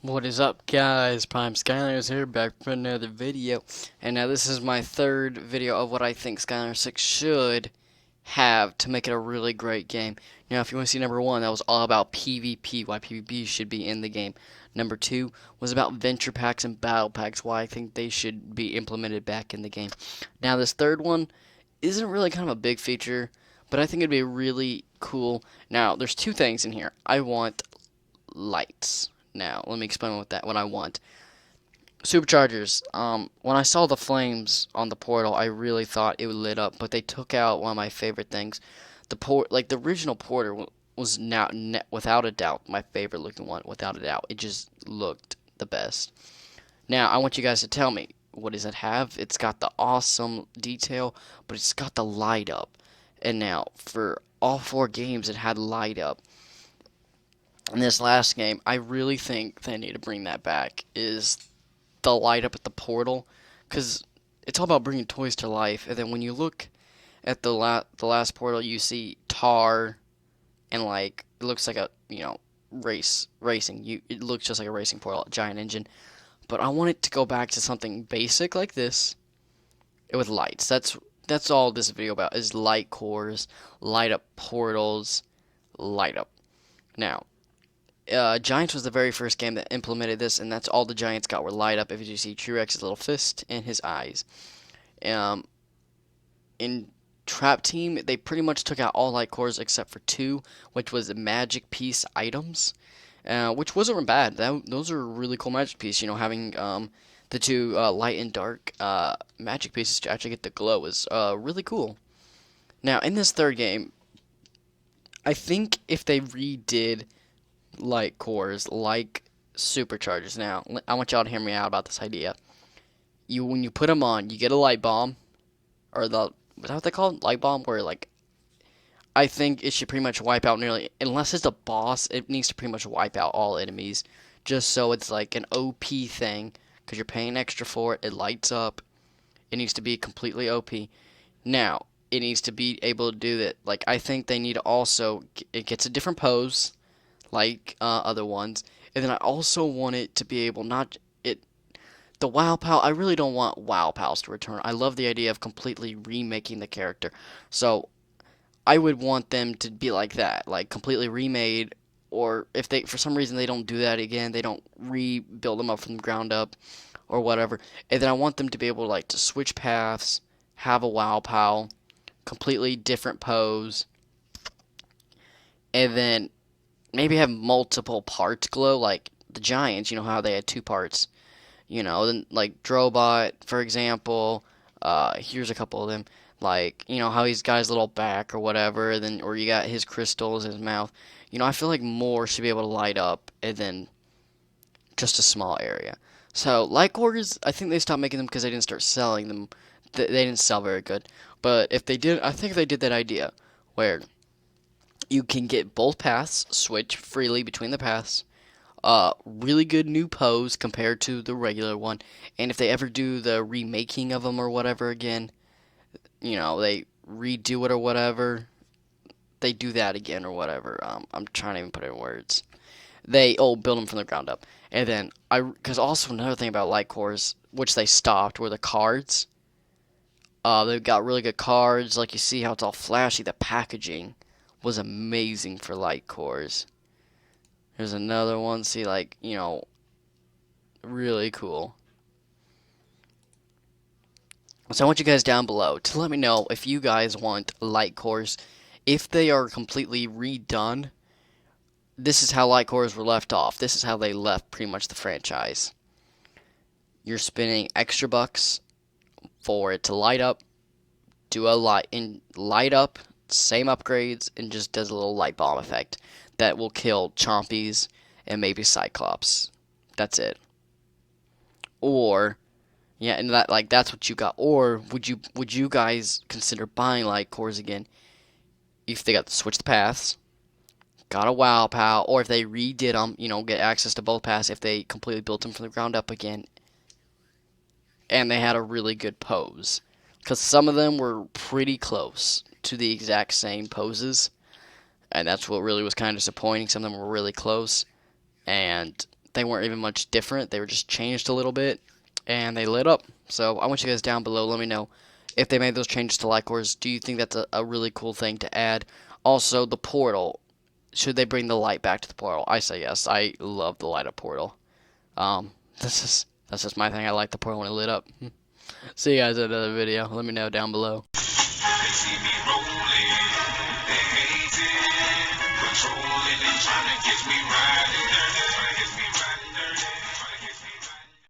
What is up, guys? Prime Skylanders here, back for another video. And now this is my third video of what I think Skylanders 6 should have to make it a really great game. Now, if you want to see number one, that was all about PvP, why PvP should be in the game. Number two was about venture packs and battle packs, why I think they should be implemented back in the game. Now, this third one isn't really kind of a big feature, but I think it'd be really cool. Now, there's two things in here. I want lights. Now, let me explain what I want. Superchargers. When I saw the flames on the portal, I really thought it would lit up, but they took out one of my favorite things. The original porter was now, without a doubt, my favorite looking one. Without a doubt, it just looked the best. Now, I want you guys to tell me, what does it have? It's got the awesome detail, but it's got the light up. And now, for all four games, it had light up. In this last game, I really think they need to bring that back, is the light up at the portal, because it's all about bringing toys to life. And then when you look at the last portal, you see tar, and like it looks like a racing. It looks just like a racing portal, a giant engine. But I want it to go back to something basic like this, with lights. That's all this video about, is light cores, light up portals, light up. Now, Giants was the very first game that implemented this, and that's all the Giants got were light up. If you see T-Rex's little fist and his eyes. In Trap Team, they pretty much took out all light cores except for two, which was magic piece items, which wasn't bad. Those are really cool magic piece. You know, having the two light and dark magic pieces to actually get the glow is really cool. Now, in this third game, I think if they redid light cores like superchargers. Now, I want y'all to hear me out about this idea. When you put them on, you get a light bomb, or is that what they call it? Light bomb, where like I think it should pretty much wipe out nearly, unless it's a boss, it needs to pretty much wipe out all enemies, just so it's like an OP thing, because you're paying extra for it. It lights up. It needs to be completely OP. Now, it needs to be able to do that. Like, I think they need to also, it gets a different pose like other ones. And then I also want it to be able the Wow Pal. I really don't want Wow Pals to return. I love the idea of completely remaking the character. So I would want them to be like that, like completely remade. Or if they, for some reason, they don't do that again, they don't rebuild them up from the ground up or whatever. And then I want them to be able to like to switch paths, have a Wow Pal, completely different pose, and then maybe have multiple parts glow, like the Giants. You know how they had two parts. Then like Drobot, for example. Here's a couple of them. Like, how he's got his little back or whatever. Then, or you got his crystals, his mouth. I feel like more should be able to light up, and then just a small area. So light cores, I think they stopped making them because they didn't start selling them. They didn't sell very good. But if they did, I think they did that idea where you can get both paths, switch freely between the paths. Really good new pose compared to the regular one. And if they ever do the remaking of them or whatever again, they redo it or whatever, they do that again or whatever. I'm trying to even put it in words. They build them from the ground up. And then because also another thing about light cores, which they stopped, were the cards. They've got really good cards. Like, you see how it's all flashy. The packaging was amazing for light cores. There's another one. See, like, really cool. So I want you guys down below to let me know if you guys want light cores. If they are completely redone, this is how light cores were left off. This is how they left pretty much the franchise. You're spending extra bucks for it to light up, do a light up, same upgrades, and just does a little light bomb effect that will kill Chompies and maybe Cyclops. That's it. Or yeah, and that's what you got. Or would you guys consider buying light cores again if they got to switch the paths, got a Wow Pal, or if they redid them, get access to both paths if they completely built them from the ground up again, and they had a really good pose, because some of them were pretty close to the exact same poses, and that's what really was kind of disappointing. Some of them were really close, and they weren't even much different. They were just changed a little bit, and they lit up. So I want you guys down below. Let me know if they made those changes to light cores. Do you think that's a really cool thing to add? Also, the portal. Should they bring the light back to the portal? I say yes. I love the light up portal. That's just my thing. I like the portal when it lit up. See you guys in another video. Let me know down below.